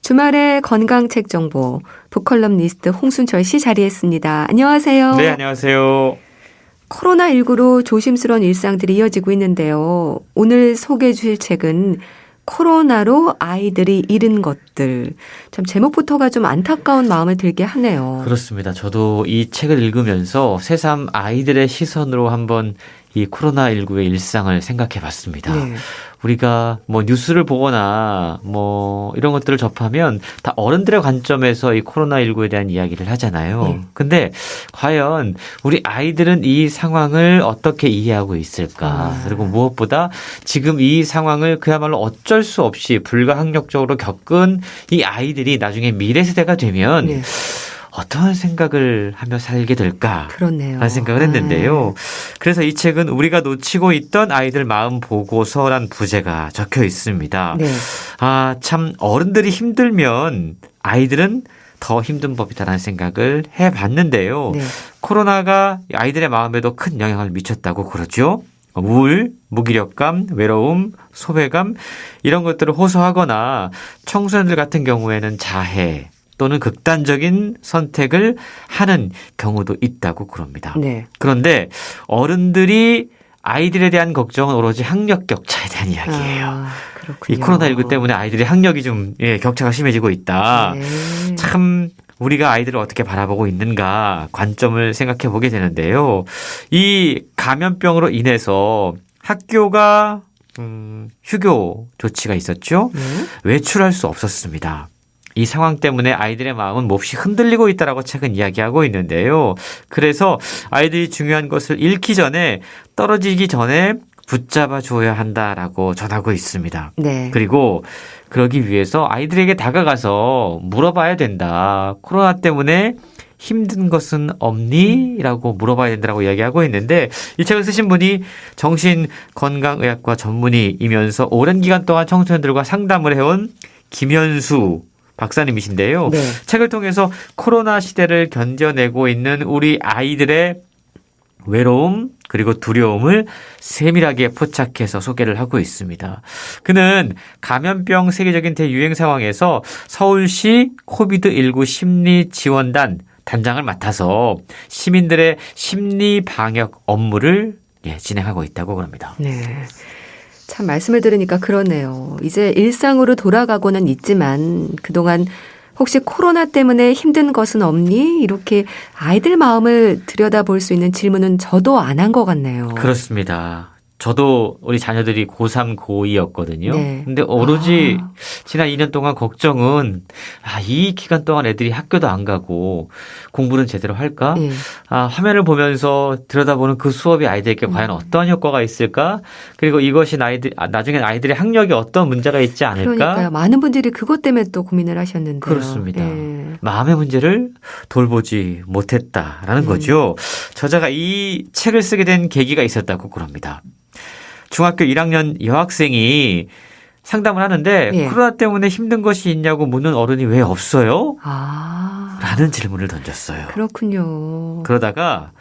주말에 건강책 정보 북컬럼니스트 홍순철 씨 자리했습니다. 안녕하세요. 네, 안녕하세요. 코로나19로 조심스러운 일상들이 이어지고 있는데요. 오늘 소개해 주실 책은 코로나로 아이들이 잃은 것들. 참 제목부터가 좀 안타까운 마음을 들게 하네요. 그렇습니다. 저도 이 책을 읽으면서 새삼 아이들의 시선으로 한번 이 코로나19의 일상을 생각해 봤습니다. 네. 우리가 뭐 뉴스를 보거나 뭐 이런 것들을 접하면 다 어른들의 관점에서 이 코로나19에 대한 이야기를 하잖아요. 네. 근데 과연 우리 아이들은 이 상황을 어떻게 이해하고 있을까? 그리고 무엇보다 지금 이 상황을 그야말로 어쩔 수 없이 불가항력적으로 겪은 이 아이들이 나중에 미래 세대가 되면 네. 어떤 생각을 하며 살게 될까? 그렇네요. 라는 생각을 했는데요. 그래서 이 책은 우리가 놓치고 있던 아이들 마음 보고서란 부제가 적혀 있습니다. 네. 아, 참 어른들이 힘들면 아이들은 더 힘든 법이다라는 생각을 해봤는데요. 네. 코로나가 아이들의 마음에도 큰 영향을 미쳤다고 그러죠. 우울, 무기력감, 외로움, 소외감 이런 것들을 호소하거나 청소년들 같은 경우에는 자해 또는 극단적인 선택을 하는 경우도 있다고 그럽니다. 네. 그런데 어른들이 아이들에 대한 걱정은 오로지 학력 격차에 대한 이야기예요. 아, 그렇군요. 이 코로나19 때문에 아이들의 학력이 좀 격차가 심해지고 있다. 네. 참 우리가 아이들을 어떻게 바라보고 있는가 관점을 생각해 보게 되는데요. 이 감염병으로 인해서 학교가 휴교 조치가 있었죠. 네. 외출할 수 없었습니다. 이 상황 때문에 아이들의 마음은 몹시 흔들리고 있다라고 책은 이야기하고 있는데요. 그래서 아이들이 중요한 것을 잃기 전에 떨어지기 전에 붙잡아 줘야 한다라고 전하고 있습니다. 네. 그리고 그러기 위해서 아이들에게 다가가서 물어봐야 된다. 코로나 때문에 힘든 것은 없니? 라고 물어봐야 된다고 이야기하고 있는데 이 책을 쓰신 분이 정신건강의학과 전문의이면서 오랜 기간 동안 청소년들과 상담을 해온 김현수 박사님이신데요. 네. 책을 통해서 코로나 시대를 견뎌내고 있는 우리 아이들의 외로움 그리고 두려움을 세밀하게 포착해서 소개를 하고 있습니다. 그는 감염병 세계적인 대유행 상황에서 서울시 코비드19 심리지원단 단장을 맡아서 시민들의 심리 방역 업무를 진행하고 있다고 합니다. 네. 참 말씀을 들으니까 그러네요. 이제 일상으로 돌아가고는 있지만 그동안 혹시 코로나 때문에 힘든 것은 없니? 이렇게 아이들 마음을 들여다볼 수 있는 질문은 저도 안 한 것 같네요. 그렇습니다. 저도 우리 자녀들이 고3, 고2였거든요. 네. 근데 오로지 지난 2년 동안 걱정은 이 기간 동안 애들이 학교도 안 가고 공부는 제대로 할까? 예. 화면을 보면서 들여다보는 그 수업이 아이들에게 과연 어떤 효과가 있을까? 그리고 이것이 나중에 아이들의 학력에 어떤 문제가 있지 않을까? 그러니까요. 많은 분들이 그것 때문에 또 고민을 하셨는데요. 그렇습니다. 예. 마음의 문제를 돌보지 못했다라는 거죠. 저자가 이 책을 쓰게 된 계기가 있었다고 그럽니다. 중학교 1학년 여학생이 상담을 하는데 예. 코로나 때문에 힘든 것이 있냐고 묻는 어른이 왜 없어요? 아, 라는 질문을 던졌어요. 그렇군요. 그러다가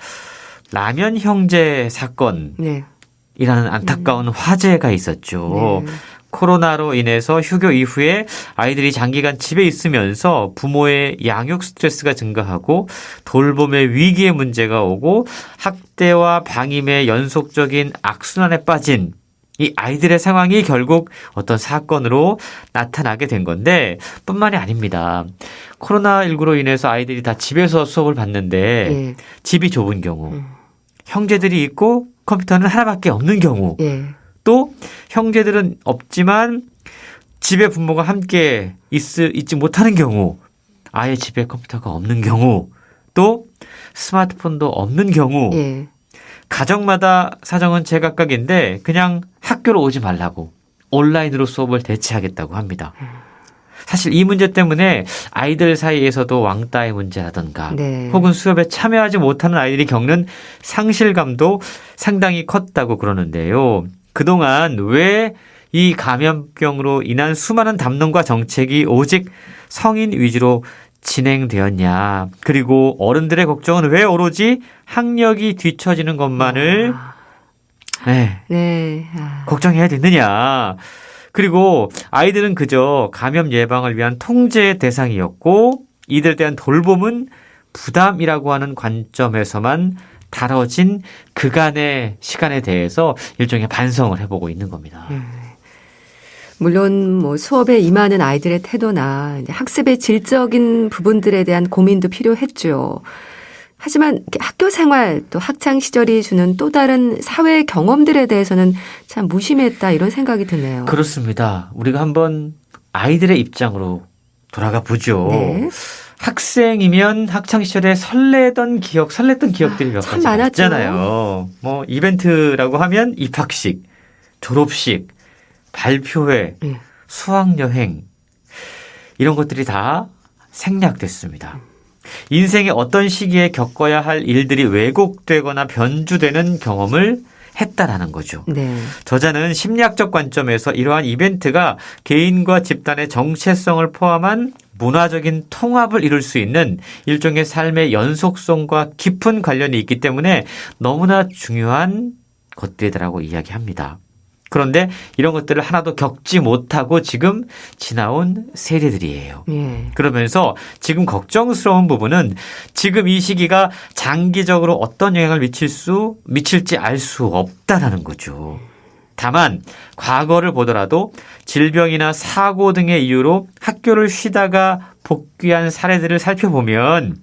라면 형제 사건이라는 네. 안타까운 화재가 있었죠. 네. 코로나로 인해서 휴교 이후에 아이들이 장기간 집에 있으면서 부모의 양육 스트레스가 증가하고 돌봄의 위기의 문제가 오고 학대와 방임의 연속적인 악순환에 빠진 이 아이들의 상황이 결국 어떤 사건으로 나타나게 된 건데 뿐만이 아닙니다. 코로나19로 인해서 아이들이 다 집에서 수업을 받는데 예. 집이 좁은 경우 형제들이 있고 컴퓨터는 하나밖에 없는 경우 예. 또 형제들은 없지만 집에 부모가 함께 있지 못하는 경우 아예 집에 컴퓨터가 없는 경우 또 스마트폰도 없는 경우 예. 가정마다 사정은 제각각인데 그냥 학교로 오지 말라고 온라인으로 수업을 대체하겠다고 합니다. 사실 이 문제 때문에 아이들 사이에서도 왕따의 문제라든가 네. 혹은 수업에 참여하지 못하는 아이들이 겪는 상실감도 상당히 컸다고 그러는데요. 그동안 왜 이 감염병으로 인한 수많은 담론과 정책이 오직 성인 위주로 진행되었냐. 그리고 어른들의 걱정은 왜 오로지 학력이 뒤처지는 것만을 네. 아. 걱정해야 되느냐. 그리고 아이들은 그저 감염 예방을 위한 통제의 대상이었고 이들에 대한 돌봄은 부담이라고 하는 관점에서만 다뤄진 그간의 시간에 대해서 일종의 반성을 해보고 있는 겁니다. 물론 뭐 수업에 임하는 아이들의 태도나 이제 학습의 질적인 부분들에 대한 고민도 필요했죠. 하지만 이렇게 학교 생활 또 학창 시절이 주는 또 다른 사회 경험들에 대해서는 참 무심했다 이런 생각이 드네요. 그렇습니다. 우리가 한번 아이들의 입장으로 돌아가 보죠. 네. 학생이면 학창 시절에 설렜던 기억들이 몇 참 가지 많았죠. 있잖아요. 뭐 이벤트라고 하면 입학식, 졸업식, 발표회, 네. 수학여행 이런 것들이 다 생략됐습니다. 인생의 어떤 시기에 겪어야 할 일들이 왜곡되거나 변주되는 경험을 했다라는 거죠. 네. 저자는 심리학적 관점에서 이러한 이벤트가 개인과 집단의 정체성을 포함한 문화적인 통합을 이룰 수 있는 일종의 삶의 연속성과 깊은 관련이 있기 때문에 너무나 중요한 것들이라고 이야기합니다. 그런데 이런 것들을 하나도 겪지 못하고 지금 지나온 세대들이에요. 예. 그러면서 지금 걱정스러운 부분은 지금 이 시기가 장기적으로 어떤 영향을 미칠지 알 수 없다라는 거죠. 다만 과거를 보더라도 질병이나 사고 등의 이유로 학교를 쉬다가 복귀한 사례들을 살펴보면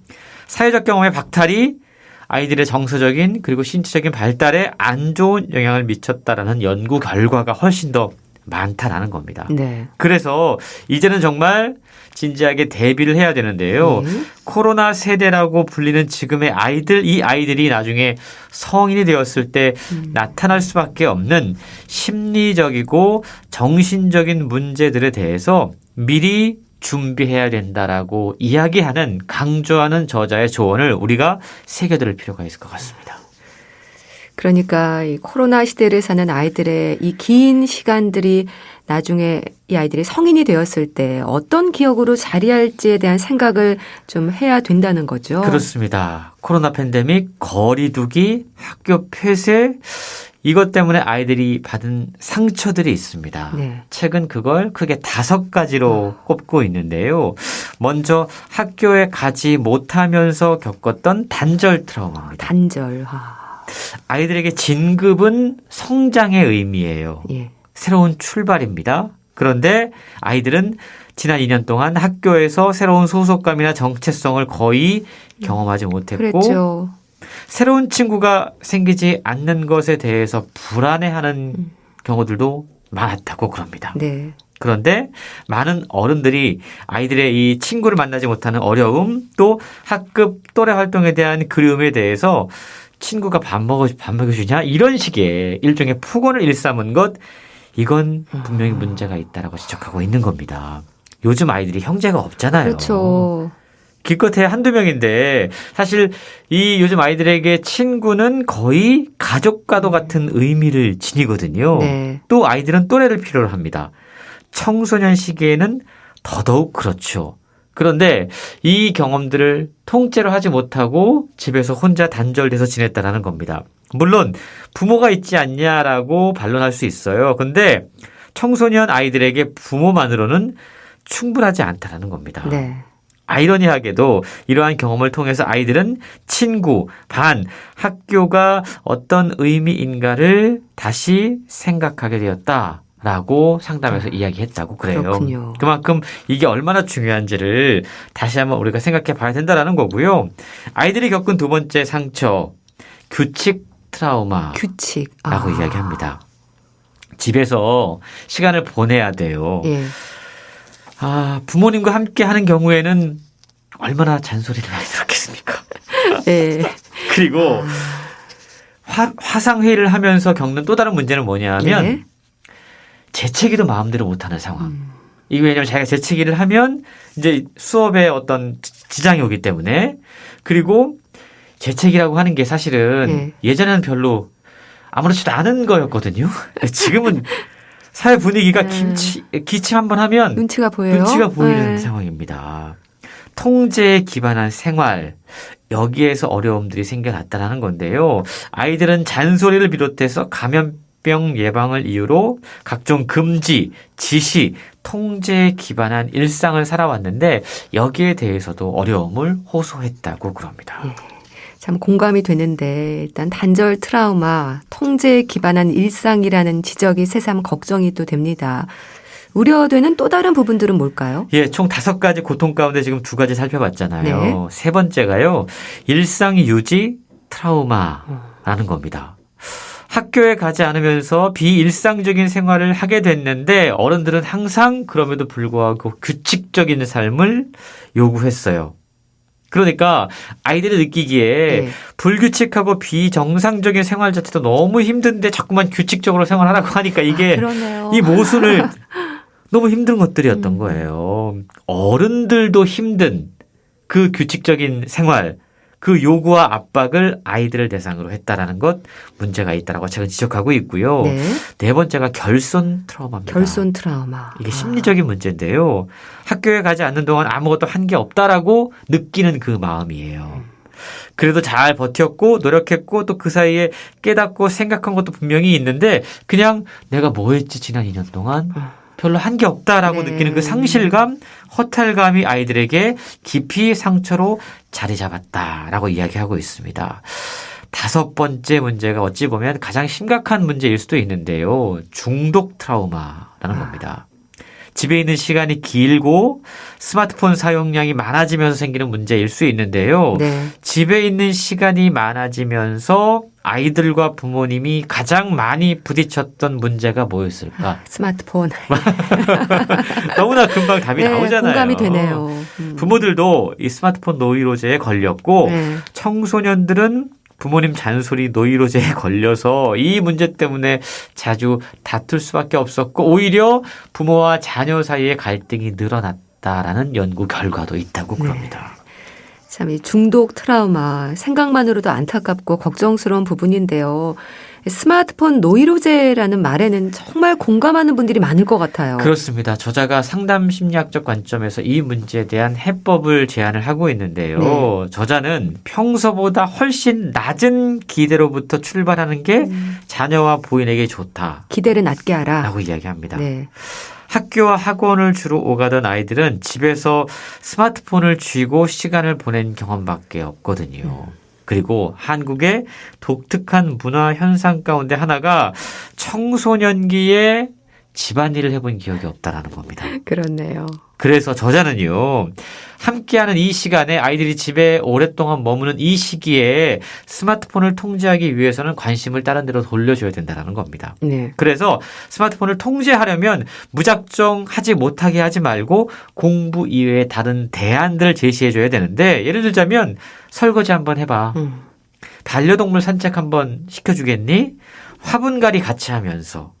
사회적 경험의 박탈이 아이들의 정서적인 그리고 신체적인 발달에 안 좋은 영향을 미쳤다라는 연구 결과가 훨씬 더 많다라는 겁니다. 네. 그래서 이제는 정말 진지하게 대비를 해야 되는데요. 네. 코로나 세대라고 불리는 지금의 이 아이들이 나중에 성인이 되었을 때 나타날 수밖에 없는 심리적이고 정신적인 문제들에 대해서 미리 준비해야 된다라고 이야기하는 강조하는 저자의 조언을 우리가 새겨들 필요가 있을 것 같습니다. 그러니까 이 코로나 시대를 사는 아이들의 이 긴 시간들이 나중에 이 아이들이 성인이 되었을 때 어떤 기억으로 자리할지에 대한 생각을 좀 해야 된다는 거죠. 그렇습니다. 코로나 팬데믹, 거리두기, 학교 폐쇄 이것 때문에 아이들이 받은 상처들이 있습니다. 네. 책은 그걸 크게 5가지로 꼽고 있는데요. 먼저 학교에 가지 못하면서 겪었던 단절 트라우마입니다. 단절. 아이들에게 진급은 성장의 의미예요. 예. 새로운 출발입니다. 그런데 아이들은 지난 2년 동안 학교에서 새로운 소속감이나 정체성을 거의 경험하지 못했고 그랬죠. 새로운 친구가 생기지 않는 것에 대해서 불안해하는 경우들도 많았다고 그럽니다. 네. 그런데 많은 어른들이 아이들의 이 친구를 만나지 못하는 어려움 또 학급 또래 활동에 대한 그리움에 대해서 친구가 밥 먹여주냐 이런 식의 일종의 폭언을 일삼은 것 이건 분명히 문제가 있다라고 지적하고 있는 겁니다. 요즘 아이들이 형제가 없잖아요. 그렇죠. 기껏해 한두 명인데 사실 이 요즘 아이들에게 친구는 거의 가족과도 같은 의미를 지니거든요. 네. 또 아이들은 또래를 필요로 합니다. 청소년 시기에는 더더욱 그렇죠. 그런데 이 경험들을 통째로 하지 못하고 집에서 혼자 단절돼서 지냈다라는 겁니다. 물론 부모가 있지 않냐라고 반론할 수 있어요. 근데 청소년 아이들에게 부모만으로는 충분하지 않다라는 겁니다. 네. 아이러니하게도 이러한 경험을 통해서 아이들은 친구, 반, 학교가 어떤 의미인가를 다시 생각하게 되었다라고 상담에서 이야기했다고 그래요. 그렇군요. 그만큼 이게 얼마나 중요한지를 다시 한번 우리가 생각해 봐야 된다는 거고요. 아이들이 겪은 두 번째 상처, 규칙 트라우마라고 규칙. 이야기합니다. 집에서 시간을 보내야 돼요. 예. 부모님과 함께 하는 경우에는 얼마나 잔소리를 많이 들었겠습니까? 예. 그리고 화상회의를 하면서 겪는 또 다른 문제는 뭐냐 하면 예. 재채기도 마음대로 못하는 상황. 이게 왜냐하면 자기가 재채기를 하면 이제 수업에 어떤 지장이 오기 때문에 그리고 재채기라고 하는 게 사실은 예전에는 별로 아무렇지도 않은 거였거든요. 지금은 사회 분위기가 기침 한번 하면 눈치가 보여요. 눈치가 보이는 네. 상황입니다. 통제에 기반한 생활, 여기에서 어려움들이 생겨났다는 건데요. 아이들은 잔소리를 비롯해서 감염병 예방을 이유로 각종 금지, 지시, 통제에 기반한 일상을 살아왔는데 여기에 대해서도 어려움을 호소했다고 그럽니다. 참 공감이 되는데 일단 단절 트라우마, 통제에 기반한 일상이라는 지적이 새삼 걱정이 또 됩니다. 우려되는 또 다른 부분들은 뭘까요? 예, 총 5가지 고통 가운데 지금 2가지 살펴봤잖아요. 네. 세 번째가요. 일상 유지 트라우마라는 겁니다. 학교에 가지 않으면서 비일상적인 생활을 하게 됐는데 어른들은 항상 그럼에도 불구하고 규칙적인 삶을 요구했어요. 그러니까 아이들이 느끼기에 불규칙하고 비정상적인 생활 자체도 너무 힘든데 자꾸만 규칙적으로 생활하라고 하니까 이게 그러네요. 이 모순을 너무 힘든 것들이었던 거예요. 어른들도 힘든 그 규칙적인 생활, 그 요구와 압박을 아이들을 대상으로 했다라는 것 문제가 있다라고 제가 지적하고 있고요. 네 번째가 결손 트라우마입니다. 결손 트라우마. 이게 심리적인 문제인데요. 학교에 가지 않는 동안 아무것도 한 게 없다라고 느끼는 그 마음이에요. 그래도 잘 버텼고 노력했고 또 그 사이에 깨닫고 생각한 것도 분명히 있는데 그냥 내가 뭐 했지 지난 2년 동안 별로 한 게 없다라고 느끼는 그 상실감, 허탈감이 아이들에게 깊이 상처로 자리 잡았다라고 이야기하고 있습니다. 5번째 문제가 어찌 보면 가장 심각한 문제일 수도 있는데요. 중독 트라우마라는 겁니다. 집에 있는 시간이 길고 스마트폰 사용량이 많아지면서 생기는 문제일 수 있는데요. 집에 있는 시간이 많아지면서 아이들과 부모님이 가장 많이 부딪혔던 문제가 뭐였을까? 스마트폰. 너무나 금방 답이 나오잖아요. 공감이 되네요. 부모들도 이 스마트폰 노이로제에 걸렸고 청소년들은 부모님 잔소리 노이로제에 걸려서 이 문제 때문에 자주 다툴 수밖에 없었고 오히려 부모와 자녀 사이의 갈등이 늘어났다라는 연구 결과도 있다고 그럽니다. 참 이 중독 트라우마 생각만으로도 안타깝고 걱정스러운 부분인데요. 스마트폰 노이로제라는 말에는 정말 공감하는 분들이 많을 것 같아요. 그렇습니다. 저자가 상담 심리학적 관점에서 이 문제에 대한 해법을 제안을 하고 있는데요. 저자는 평소보다 훨씬 낮은 기대로부터 출발하는 게 자녀와 부인에게 좋다. 기대를 낮게 하라. 라고 이야기합니다. 학교와 학원을 주로 오가던 아이들은 집에서 스마트폰을 쥐고 시간을 보낸 경험밖에 없거든요. 그리고 한국의 독특한 문화 현상 가운데 하나가 청소년기에 집안일을 해본 기억이 없다라는 겁니다. 그렇네요. 그래서 저자는요. 함께하는 이 시간에 아이들이 집에 오랫동안 머무는 이 시기에 스마트폰을 통제하기 위해서는 관심을 다른 데로 돌려줘야 된다는 겁니다. 그래서 스마트폰을 통제하려면 무작정 하지 못하게 하지 말고 공부 이외에 다른 대안들을 제시해줘야 되는데 예를 들자면 설거지 한번 해봐. 반려동물 산책 한번 시켜주겠니? 화분갈이 같이 하면서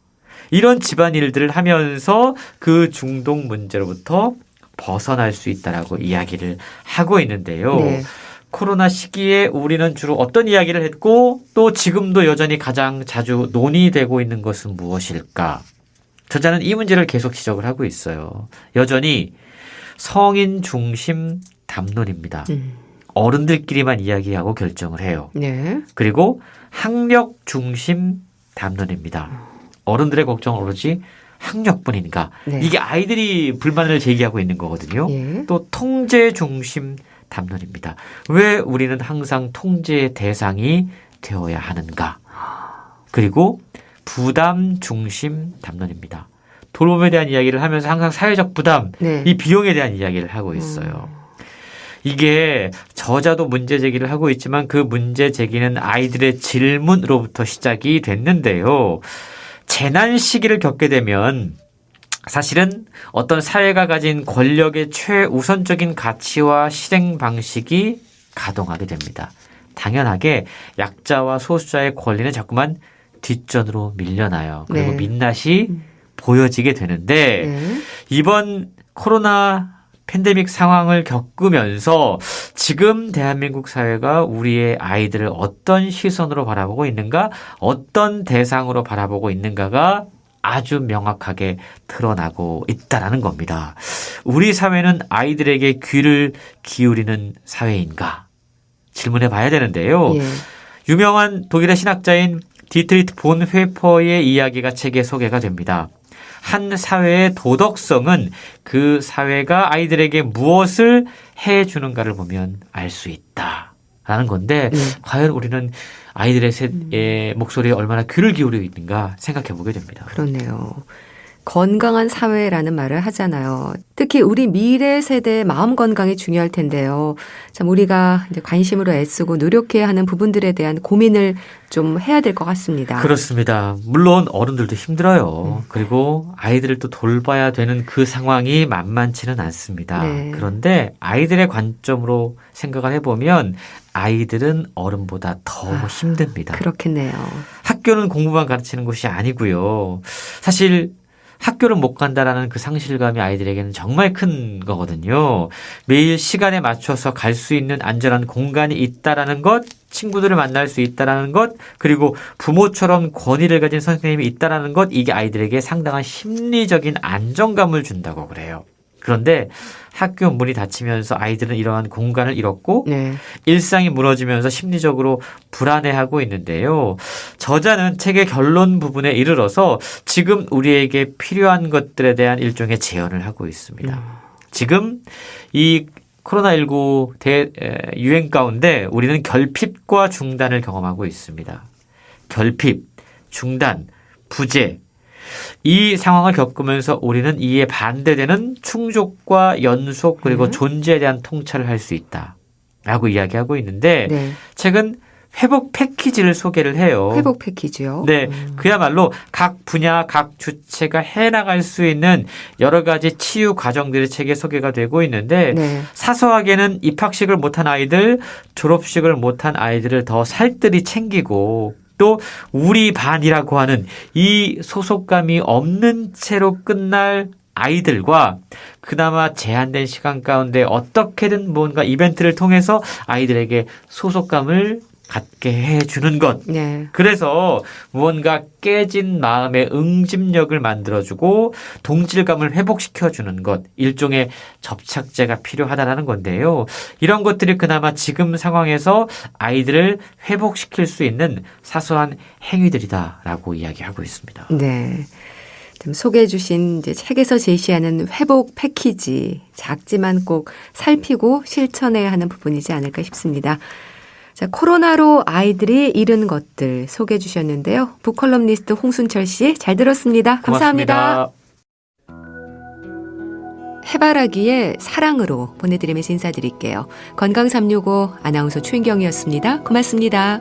이런 집안일들을 하면서 그 중독 문제로부터 벗어날 수 있다라고 이야기를 하고 있는데요. 네. 코로나 시기에 우리는 주로 어떤 이야기를 했고 또 지금도 여전히 가장 자주 논의되고 있는 것은 무엇일까? 저자는 이 문제를 계속 지적을 하고 있어요. 여전히 성인 중심 담론입니다. 어른들끼리만 이야기하고 결정을 해요. 네. 그리고 학력 중심 담론입니다. 어른들의 걱정은 오로지 학력뿐인가? 네. 이게 아이들이 불만을 제기하고 있는 거거든요. 예. 또 통제 중심 담론입니다. 왜 우리는 항상 통제의 대상이 되어야 하는가? 그리고 부담 중심 담론입니다. 돌봄에 대한 이야기를 하면서 항상 사회적 부담, 네. 이 비용에 대한 이야기를 하고 있어요. 이게 저자도 문제 제기를 하고 있지만 그 문제 제기는 아이들의 질문으로부터 시작이 됐는데요. 재난 시기를 겪게 되면 사실은 어떤 사회가 가진 권력의 최우선적인 가치와 실행 방식이 가동하게 됩니다. 당연하게 약자와 소수자의 권리는 자꾸만 뒷전으로 밀려나요. 그리고 네. 민낯이 보여지게 되는데 네. 이번 코로나 팬데믹 상황을 겪으면서 지금 대한민국 사회가 우리의 아이들을 어떤 시선으로 바라보고 있는가, 어떤 대상으로 바라보고 있는가가 아주 명확하게 드러나고 있다라는 겁니다. 우리 사회는 아이들에게 귀를 기울이는 사회인가? 질문해 봐야 되는데요. 예. 유명한 독일의 신학자인 디트리트 본 회퍼의 이야기가 책에 소개가 됩니다. 한 사회의 도덕성은 그 사회가 아이들에게 무엇을 해주는가를 보면 알 수 있다라는 건데 과연 우리는 아이들의 목소리에 얼마나 귀를 기울이고 있는가 생각해 보게 됩니다. 그렇네요. 건강한 사회라는 말을 하잖아요. 특히 우리 미래 세대의 마음 건강이 중요할 텐데요. 참 우리가 이제 관심으로 애쓰고 노력해야 하는 부분들에 대한 고민을 좀 해야 될 것 같습니다. 그렇습니다. 물론 어른들도 힘들어요. 그리고 아이들을 또 돌봐야 되는 그 상황이 만만치는 않습니다. 네. 그런데 아이들의 관점으로 생각을 해보면 아이들은 어른보다 더 힘듭니다. 그렇겠네요. 학교는 공부만 가르치는 곳이 아니고요. 사실 학교를 못 간다라는 그 상실감이 아이들에게는 정말 큰 거거든요. 매일 시간에 맞춰서 갈 수 있는 안전한 공간이 있다라는 것, 친구들을 만날 수 있다라는 것, 그리고 부모처럼 권위를 가진 선생님이 있다라는 것, 이게 아이들에게 상당한 심리적인 안정감을 준다고 그래요. 그런데 학교 문이 닫히면서 아이들은 이러한 공간을 잃었고 네. 일상이 무너지면서 심리적으로 불안해하고 있는데요. 저자는 책의 결론 부분에 이르러서 지금 우리에게 필요한 것들에 대한 일종의 제언을 하고 있습니다. 지금 이 코로나19 유행 가운데 우리는 결핍과 중단을 경험하고 있습니다. 결핍, 중단, 부재, 이 상황을 겪으면서 우리는 이에 반대되는 충족과 연속 그리고 존재에 대한 통찰을 할 수 있다라고 이야기하고 있는데 네. 책은 회복 패키지를 소개를 해요. 회복 패키지요. 네, 그야말로 각 분야, 각 주체가 해나갈 수 있는 여러 가지 치유 과정들이 책에 소개가 되고 있는데 네. 사소하게는 입학식을 못한 아이들, 졸업식을 못한 아이들을 더 살뜰히 챙기고 또 우리 반이라고 하는 이 소속감이 없는 채로 끝날 아이들과 그나마 제한된 시간 가운데 어떻게든 뭔가 이벤트를 통해서 아이들에게 소속감을 갖게 해주는 것. 네. 그래서 무언가 깨진 마음의 응집력을 만들어주고 동질감을 회복시켜주는 것. 일종의 접착제가 필요하다는 건데요. 이런 것들이 그나마 지금 상황에서 아이들을 회복시킬 수 있는 사소한 행위들이다라고 이야기하고 있습니다. 네. 소개해 주신 이제 책에서 제시하는 회복 패키지, 작지만 꼭 살피고 실천해야 하는 부분이지 않을까 싶습니다. 자, 코로나로 아이들이 잃은 것들 소개해 주셨는데요. 북컬럼니스트 홍순철 씨 잘 들었습니다. 감사합니다. 고맙습니다. 해바라기의 사랑으로 보내드리면서 인사드릴게요. 건강365 아나운서 최인경이었습니다. 고맙습니다.